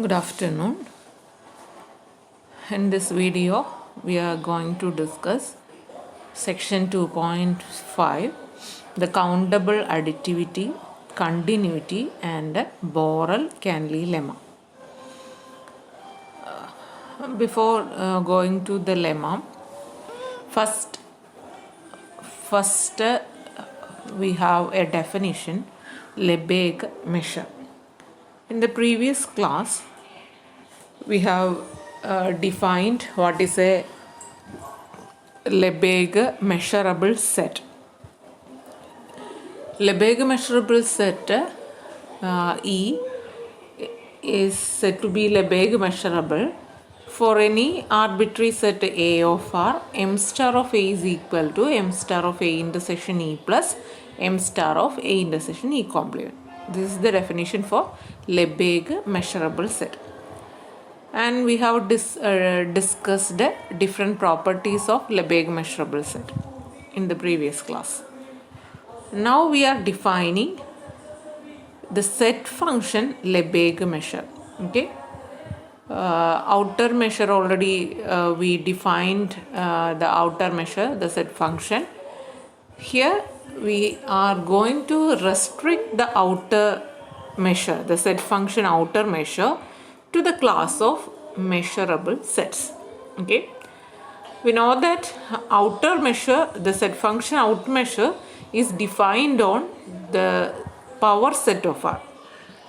Good afternoon. In this video, we are going to discuss section 2.5, the countable additivity, continuity, and Borel-Canley lemma. Before going to the lemma, first we have a definition, Lebesgue measure. In the previous class, we have defined what is a Lebesgue measurable set. Lebesgue measurable set E is said to be Lebesgue measurable for any arbitrary set A of R. M star of A is equal to M star of A intersection E plus M star of A intersection E complement. This is the definition for Lebesgue measurable set. And we have discussed different properties of Lebesgue measurable set in the previous class. Now we are defining the set function Lebesgue measure. Okay. Outer measure already we defined the outer measure, the set function. Here we are going to restrict the outer measure, the set function outer measure, to the class of measurable sets. Okay, we know that outer measure, the set function out measure, is defined on the power set of R.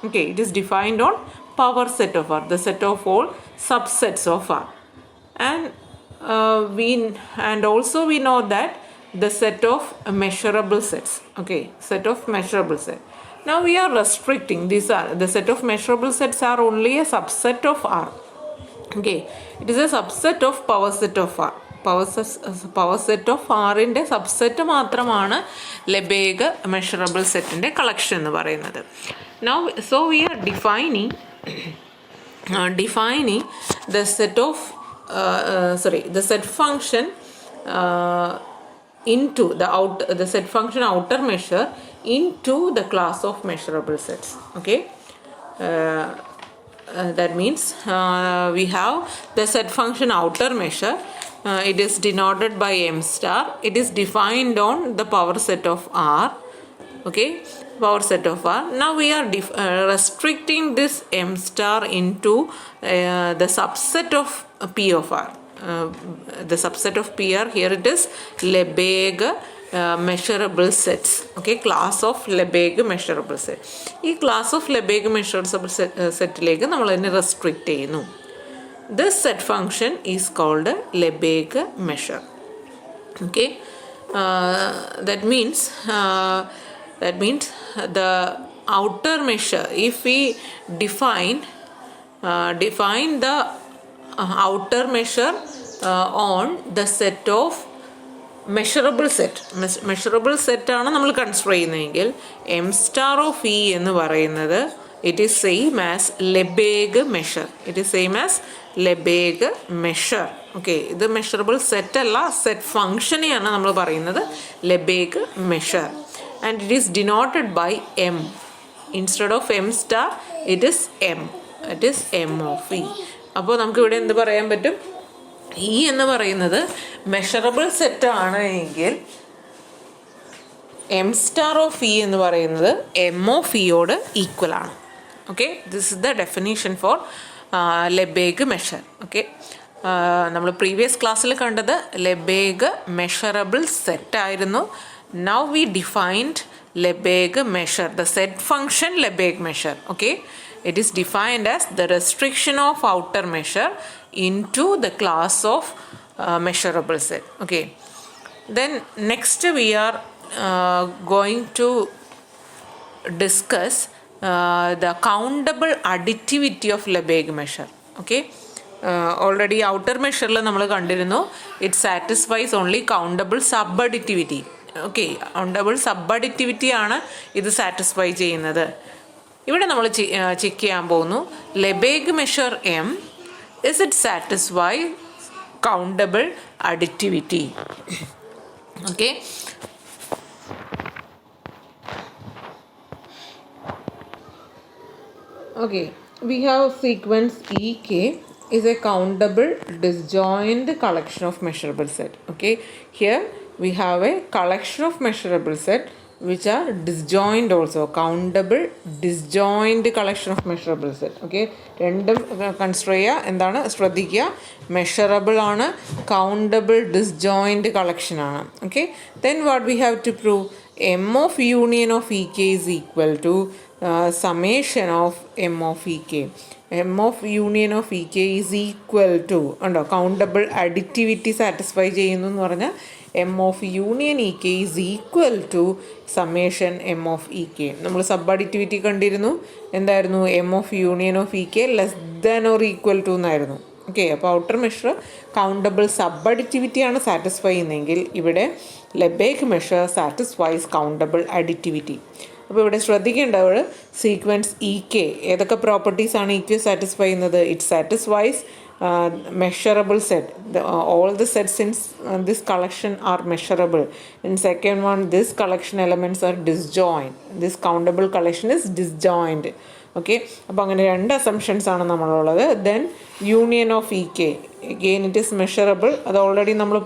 Okay, it is defined on power set of R, the set of all subsets of R, and also we know that the set of measurable sets. Okay, set of measurable set. Now we are restricting these are the set of measurable sets are only a subset of R. Okay, it is a subset of power set of R. Power set of R ന്റെ subset മാത്രമാണ് Lebesgue measurable setന്റെ collection എന്ന് പറയുന്നത്. Now so we are defining the set of the set function into the set function outer measure into the class of measurable sets. Okay, that means we have the set function outer measure. It is denoted by M star. It is defined on the power set of R. Okay, power set of R. Now we are restricting this M star into the subset of P of R. The subset of P R, here it is Lebesgue measurable sets. Okay, class of Lebesgue measurable set. This class of Lebesgue measurable setലേക്ക് നമ്മൾ അതിനെ restrict ചെയ്യുന്നു. This set function is called Lebesgue measure. Okay, that means the outer measure, if we define the outer measure on the set of measurable set ആണ് നമ്മൾ consider ചെയ്യുന്നതെങ്കിൽ M star of E എന്ന് പറയുന്നത് it is same as Lebesgue measure. It is same as Lebesgue measure. Okay, ഇത് measurable set അല്ല, set functionനെയാണ് നമ്മൾ പറയുന്നത് Lebesgue measure, and it is denoted by M. Instead of M star, it is M. It is M of E. അപ്പോൾ നമുക്ക് ഇവിടെ എന്ത് പറയാൻ പറ്റും? E എന്ന് പറയുന്നത് മെഷറബിൾ സെറ്റ് ആണ് എങ്കിൽ M star of E എന്ന് പറയുന്നത് M of E യോട് ഈക്വൽ ആണ്. Okay, this is the definition for Lebesgue measure. ഓക്കെ, നമ്മൾ പ്രീവിയസ് ക്ലാസ്സിൽ കണ്ടത് Lebesgue measurable സെറ്റ് ആയിരുന്നു. Now we defined Lebesgue measure, the set function Lebesgue measure. Okay, it is defined as the restriction of outer measure into the class of measurable set. Okay, then next we are going to discuss the countable additivity of Lebesgue measure. Okay, already outer measure നമ്മൾ കണ്ടിരുന്നു, it satisfies only countable subadditivity. Okay, countable subadditivity ആണ് ഇത് satisfy ചെയ്യുന്നത്. ഇവിടെ നമ്മൾ check ചെയ്യാൻ പോകുന്നു Lebesgue measure M, is it satisfy countable additivity? Okay, Okay, we have sequence ek is a countable disjoint collection of measurable set. Okay, here we have a collection of measurable set which are disjoint also. Countable disjoint collection of measurable set. Okay, രണ്ടും consider ചെയ്യുക. എന്താണ് ശ്രദ്ധിക്കുക, measurable ആണ്, countable disjoint collection ആണ്. Okay, then what we have to prove m of union of ek is equal to summation of m of ek. m of union of ek is equal to ഉണ്ടോ, countable additivity satisfy ചെയ്യുന്നു എന്ന് പറഞ്ഞാൽ m of union ek is equal to summation m of ek. നമ്മൾ sub additivity കണ്ടിരുന്നു, എന്തായിരുന്നു, m of union of ek less than or equal to എന്നായിരുന്നു. Okay, അപ്പോൾ outer measure countable sub അഡിറ്റിവിറ്റിയാണ് satisfy ചെയ്യുന്നതെങ്കിൽ ഇവിടെ Lebesgue measure satisfies countable additivity. അപ്പോൾ ഇവിടെ ശ്രദ്ധിക്കേണ്ടത് സീക്വൻസ് ഇ കെ ഏതൊക്കെ പ്രോപ്പർട്ടീസാണ് ഇ കെ സാറ്റിസ്ഫൈ ചെയ്യുന്നത്? It satisfies measurable set. All the sets in this collection are measurable. And second one, this collection elements are disjoint. This countable collection is disjoint. Okay, അപ്പോൾ അങ്ങനെ രണ്ട് assumptions ആണ് നമ്മളുള്ളത്. Then union of E K, again it is measurable. അത് already നമ്മൾ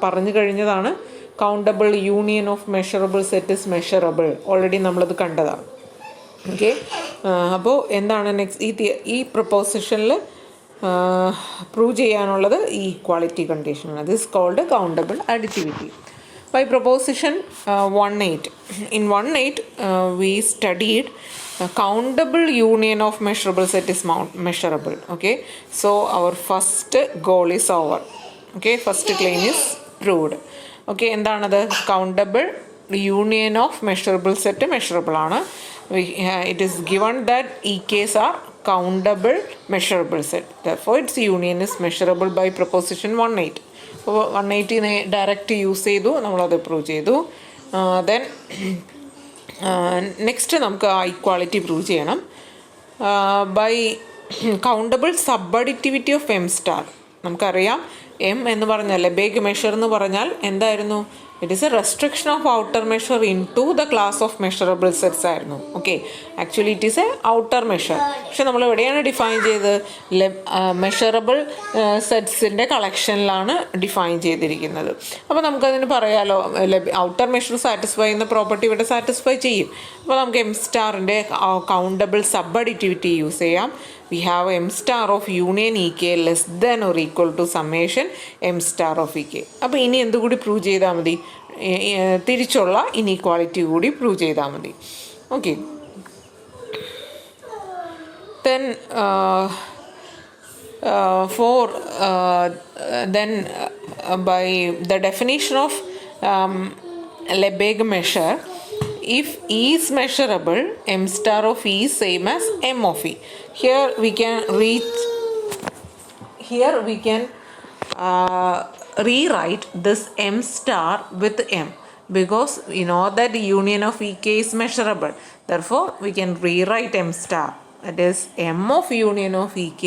പറഞ്ഞു കഴിഞ്ഞതാണ്. Countable union of measurable set is measurable, already നമ്മളത് കണ്ടതാണ്. ഓക്കെ, അപ്പോൾ എന്താണ് നെക്സ്റ്റ് ഈ പ്രൊപ്പോസിഷനിൽ പ്രൂവ് ചെയ്യാനുള്ളത് ഈ ഇക്വാളിറ്റി കണ്ടീഷനാണ്. This called countable additivity. By proposition 1.8, in 1.8 we studied countable union of measurable set is measurable. Okay, so our first goal is over. Okay, first claim is proved. Okay, എന്താണ് countable union of measurable set measurable ആണ്. It is given that EKs are countable measurable set, therefore its union is measurable by proposition 1.8. അപ്പോൾ 180 direct use ചെയ്തു, നമ്മളത് prove ചെയ്തു. Then next നമുക്ക് ആ equality prove ചെയ്യണം by countable sub additivity of M star. നമുക്കറിയാം M എന്ന് പറഞ്ഞാൽ ലെബേഗ് മെഷർ എന്ന് പറഞ്ഞാൽ എന്തായിരുന്നു? It is a restriction of outer measure into the class of measurable sets ആയിരുന്നു. Okay, actually it is a outer measure. പക്ഷെ നമ്മൾ എവിടെയാണ് ഡിഫൈൻ ചെയ്തത്? മെഷറബിൾ സെറ്റ്സിൻ്റെ കളക്ഷനിലാണ് ഡിഫൈൻ ചെയ്തിരിക്കുന്നത്. അപ്പോൾ നമുക്കതിന് പറയാലോ, ഔട്ടർ മെഷർ സാറ്റിസ്ഫൈ ചെയ്യുന്ന പ്രോപ്പർട്ടി ഇവിടെ സാറ്റിസ്ഫൈ ചെയ്യും. അപ്പോൾ നമുക്ക് എം സ്റ്റാറിൻ്റെ കൗണ്ടബിൾ സബ് അഡിറ്റിവിറ്റി യൂസ് ചെയ്യാം. We have m star of union ek less than or equal to summation m star of ek. അപ്പോൾ ഇനി എന്തുകൂടി പ്രൂവ് ചെയ്താൽ മതി? തിരിച്ചുള്ള ഇനീക്വാളിറ്റി കൂടി പ്രൂവ് ചെയ്താൽ മതി. Okay, then by the definition of Lebesgue measure, if E is measurable, m star of E is same as m of E. Here we can rewrite this m star with m, because we know that the union of ek is measurable. Therefore we can rewrite m star, that is m of union of ek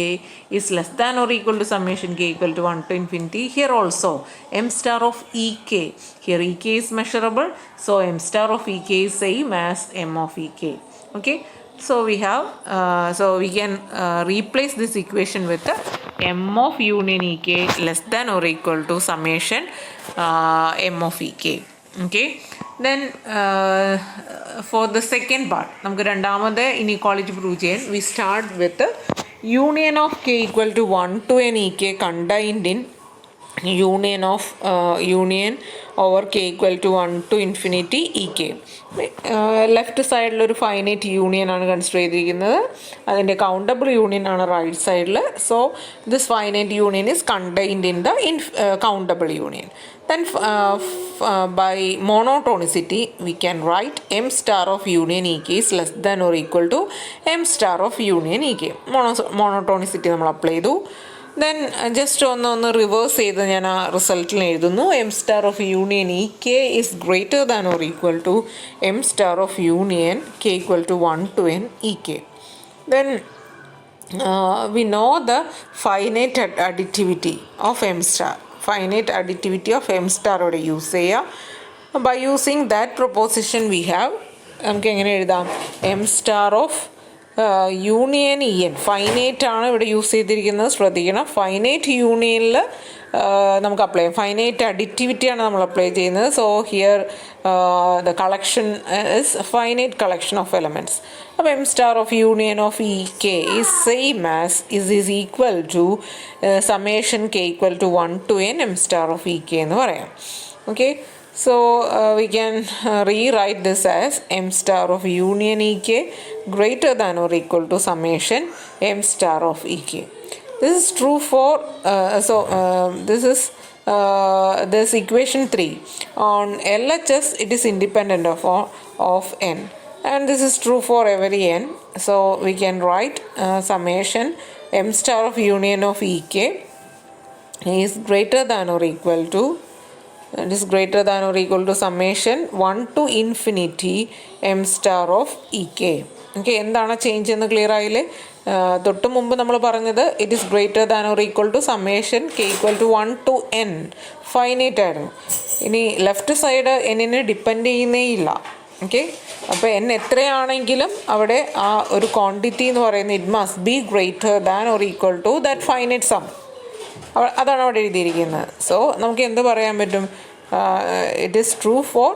is less than or equal to summation k equal to 1 to infinity. Here also m star of ek, here ek is measurable, so m star of ek is same as m of ek. Okay, so we have we can replace this equation with the m of union ek less than or equal to summation m of ek. Okay, then for the second part, നമുക്ക് രണ്ടാമത്തെ inequality prove ചെയ്യാൻ we start with the union of k equal to 1 to n ek contained in union over k equal to 1 to infinity ek. Left സൈഡിൽ ഒരു finite union ആണ് consider ചെയ്തിരിക്കുന്നത്, അതിൻ്റെ countable union ആണ് right സൈഡിൽ. So this finite union is contained in the countable union. Then by monotonicity we can write m star of union ek is less than or equal to m star of union ek. Monotonicity നമ്മൾ apply ചെയ്തു. Then just ഒന്ന് reverse ചെയ്ത് ഞാൻ ആ റിസൾട്ടിൽ എഴുതുന്നു. M star of union E K is greater than or equal to M star of union K equal to 1 to n E K. Then we know the finite additivity of M star. Finite additivity of M star ഇവിടെ use ചെയ്യുക. By using that proposition we have, നമുക്ക് എങ്ങനെ എഴുതാം? M star of union E N finite ആണ് ഇവിടെ use ചെയ്തിരിക്കുന്നത്, ശ്രദ്ധിക്കണം. Finite യൂണിയനിൽ നമുക്ക് അപ്ലൈ ചെയ്യാം. ഫൈനൈറ്റ് അഡിറ്റിവിറ്റിയാണ് നമ്മൾ അപ്ലൈ ചെയ്യുന്നത്. So here the collection is finite collection of elements. അപ്പോൾ M star of union of E k is same as is equal to summation K equal to 1 to n M star of E k എന്ന് പറയാം. Okay, so we can rewrite this as m star of union ek greater than or equal to summation m star of ek. This is true for this equation 3 on LHS. It is independent of n, and this is true for every n. So we can write summation m star of union of ek is greater than or equal to summation 1 to infinity m star of ek. Okay, എന്താണ് change എന്ന് clear ആയില്ലേ? തൊട്ട് മുമ്പ് നമ്മൾ പറഞ്ഞത് it is greater than or equal to summation K equal to 1 to n finite ആയിരുന്നു. ഇനി left side എന്നിനെ depend ചെയ്യുന്നേ ഇല്ല. ഓക്കെ, അപ്പോൾ n എത്രയാണെങ്കിലും അവിടെ ആ ഒരു ക്വാണ്ടിറ്റി എന്ന് പറയുന്നത് it must be greater than or equal to that finite sum. അതാണ് അവിടെ എഴുതിയിരിക്കുന്നത്. സോ നമുക്ക് എന്ത് പറയാൻ പറ്റും? It is true for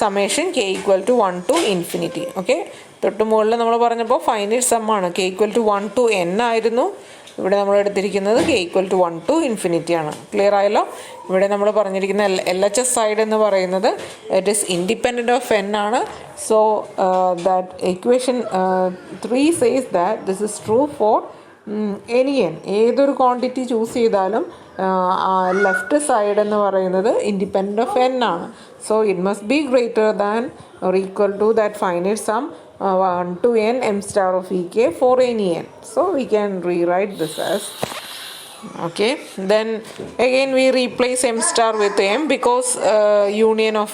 summation K equal to 1 to infinity. Okay, തൊട്ട് മുകളിൽ നമ്മൾ പറഞ്ഞപ്പോൾ ഫൈനൈറ്റ് സമ്മാണ്, k equal to 1 to n ആയിരുന്നു. ഇവിടെ നമ്മൾ എടുത്തിരിക്കുന്നത് k equal to 1 to infinity ആണ്. ക്ലിയർ ആയല്ലോ? ഇവിടെ നമ്മൾ പറഞ്ഞിരിക്കുന്ന LHS സൈഡ് എന്ന് പറയുന്നത് it is independent of n ആണ്. So that equation 3 says that this is true for any N. ഏതൊരു ക്വാണ്ടിറ്റി ചൂസ് ചെയ്താലും ലെഫ്റ്റ് സൈഡ് എന്ന് പറയുന്നത് ഇൻഡിപെൻഡൻ്റ് ഓഫ് n ആണ്. So it must be greater than or equal to that finite sum 1 to n m star of ek for any n. So we can rewrite this as, okay, then again we replace m star with m because union of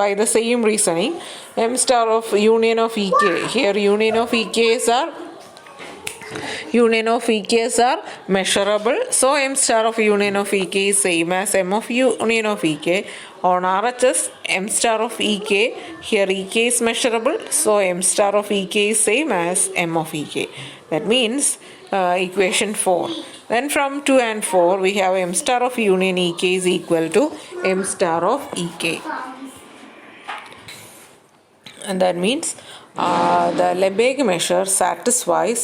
by the same reasoning m star of union of ek, here union of ek's are measurable. So m star of union of ek is same as m of union of ek. On RHS, m star of ek, here ek is measurable. So m star of ek is same as m of ek. That means equation 4. Then from 2 and 4 we have m star of union ek is equal to m star of ek. And that means the Lebesgue measure satisfies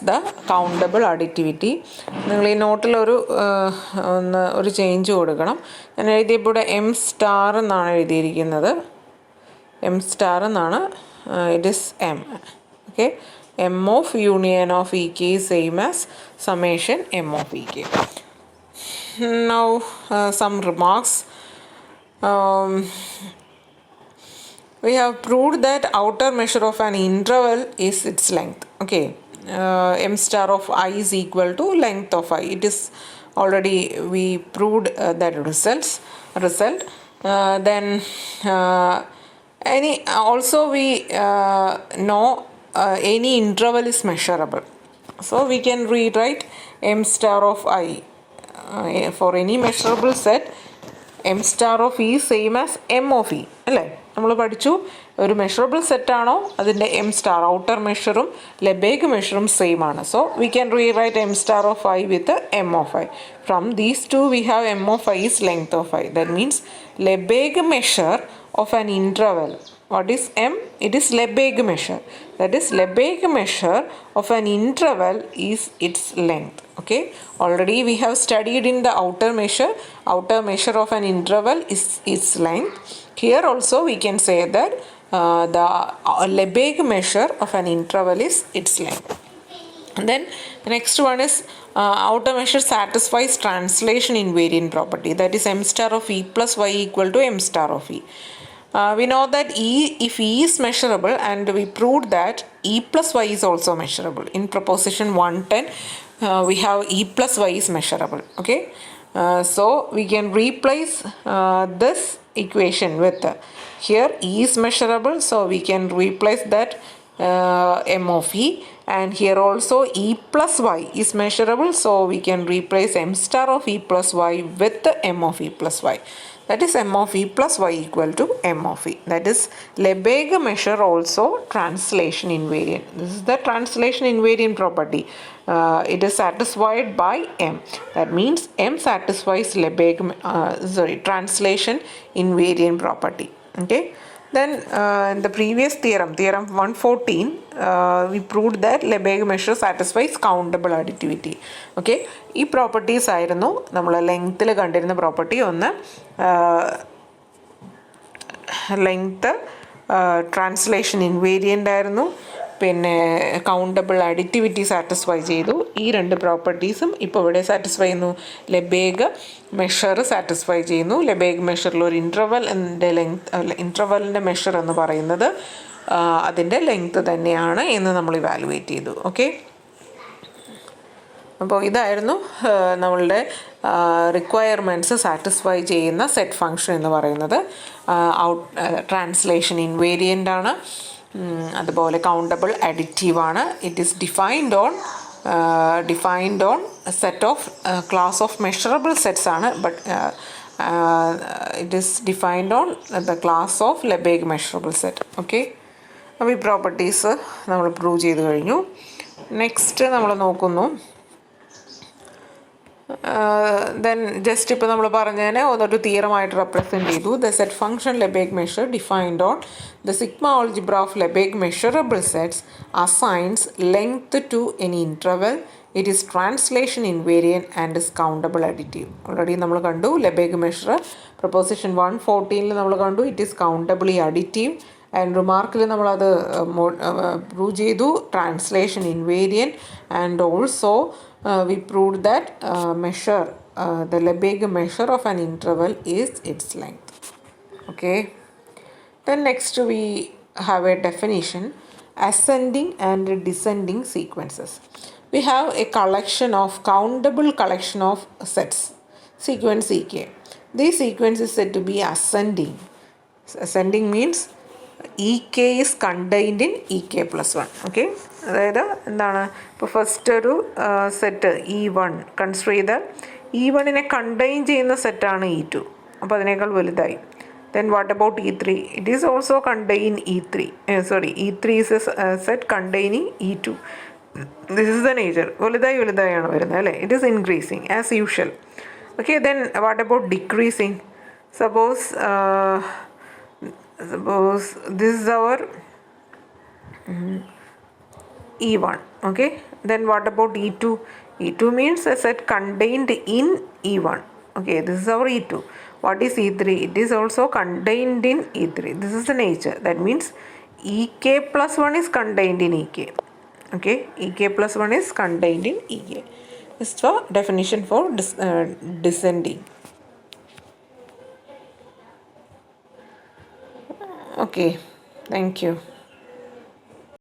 the countable additivity. നിങ്ങൾ ഈ നോട്ടിൽ ഒരു change കൊടുക്കണം. ഞാൻ എഴുതിയപ്പോൾ ഇവിടെ M star എന്നാണ് എഴുതിയിരിക്കുന്നത്. എം സ്റ്റാർ എന്നാണ്, it is M. Okay, M of union of E K same as summation M of E K. Now some remarks. We have proved that outer measure of an interval is its length. Okay, m star of I is equal to length of I. It is already we proved that result. Then also we know any interval is measurable. So we can rewrite m star of I for any measurable set. m star of E same as m of E അല്ലേ? നമ്മൾ പഠിച്ചു, ഒരു measurable സെറ്റാണോ അതിൻ്റെ M star outer മെഷറും Lebesgue മെഷറും same ആണ്. So we can rewrite M star of I with M of I. From these two we have M of I is length of I. That means Lebesgue measure of an interval. What is m? It is Lebesgue measure. That is Lebesgue measure of an interval is its length. Okay, already we have studied in the outer measure of an interval is its length. Here also we can say that the Lebesgue measure of an interval is its length. And then the next one is outer measure satisfies translation invariant property. That is m star of E plus y equal to m star of E. We know that if E is measurable, and we proved that E plus y is also measurable. In proposition 110, we have E plus y is measurable. Okay, so we can replace this equation with here E is measurable, so we can replace that m of E, and here also E plus y is measurable, so we can replace m star of E plus y with the m of E plus y. that is m of e plus y equal to m of e. That is Lebesgue measure also translation invariant. This is the translation invariant property. It is satisfied by m. That means m satisfies Lebesgue translation invariant property. Okay. Then in the previous theorem 114, we proved that Lebesgue measure satisfies countable additivity. Okay, ഈ properties ആയിരുന്നു നമ്മൾ ലെങ്ത്തിൽ കണ്ടിരുന്ന property. ഒന്ന് length translation invariant ആയിരുന്നു, പിന്നെ countable additivity satisfy ചെയ്തു. ഈ രണ്ട് പ്രോപ്പർട്ടീസും ഇപ്പോൾ ഇവിടെ സാറ്റിസ്ഫൈ ചെയ്യുന്നു. ലെബേഗ് മെഷർ സാറ്റിസ്ഫൈ ചെയ്യുന്നു. ലെബേഗ് മെഷറിൽ ഒരു ഇൻ്റർവെല്ലിൻ്റെ മെഷർ എന്ന് പറയുന്നത് അതിൻ്റെ ലെങ്ത്ത് തന്നെയാണ് എന്ന് നമ്മൾ ഇവാലുവേറ്റ് ചെയ്തു. ഓക്കെ, അപ്പോൾ ഇതായിരുന്നു നമ്മളുടെ റിക്വയർമെൻറ്റ്സ് സാറ്റിസ്ഫൈ ചെയ്യുന്ന സെറ്റ് ഫങ്ഷൻ എന്ന് പറയുന്നത്. ട്രാൻസ്ലേഷൻ ഇൻവേരിയൻ്റ് ആണ്, അതുപോലെ കൗണ്ടബിൾ അഡിറ്റീവ് ആണ്. It is defined on set of class of measurable sets ആണ്, but it is defined on the class of Lebesgue measurable set. Okay, അപ്പോൾ ഈ പ്രോപ്പർട്ടീസ് നമ്മൾ പ്രൂവ് ചെയ്ത് കഴിഞ്ഞു. നെക്സ്റ്റ് നമ്മൾ നോക്കുന്നു, ദെൻ ജസ്റ്റ് ഇപ്പോൾ നമ്മൾ പറഞ്ഞതിനെ ഒരു തിയറമായിട്ട് റെപ്രസെൻറ്റ് ചെയ്തു. The set function Lebesgue measure defined on the sigma algebra of Lebesgue measurable sets assigns length to any interval. It is translation invariant and is countable additive. Already നമ്മൾ കണ്ടു Lebesgue measure proposition 114 നമ്മൾ കണ്ടു. It is countably additive. And റിമാർക്കിൽ നമ്മളത് prove ചെയ്തു, translation invariant. And also we proved that the Lebesgue measure of an interval is its length. Okay, then next we have a definition: ascending and descending sequences. We have a countable collection of sets, sequence ek. This sequence is said to be ascending. Ascending means ek is contained in ek plus 1. Okay, അതായത് എന്താണ്, ഇപ്പോൾ first ഒരു set E1 consider ചെയ്താൽ E1നെ contain ചെയ്യുന്ന സെറ്റാണ് E2, അപ്പോൾ അതിനേക്കാൾ വലുതായി. Then what about E3? It is also contain E3. E3 is a set containing E2. This is the nature. വലുതായാണ് വരുന്നത് അല്ലേ. It is increasing as usual. Okay, then what about decreasing? Suppose this is our E1. Okay, then what about E2? E2 means a set contained in E1. Okay, this is our E2. What is E3? It is also contained in E3. This is the nature. That means ek plus 1 is contained in ek. Okay, ek plus 1 is contained in ek. This is the definition for descending. Okay, thank you.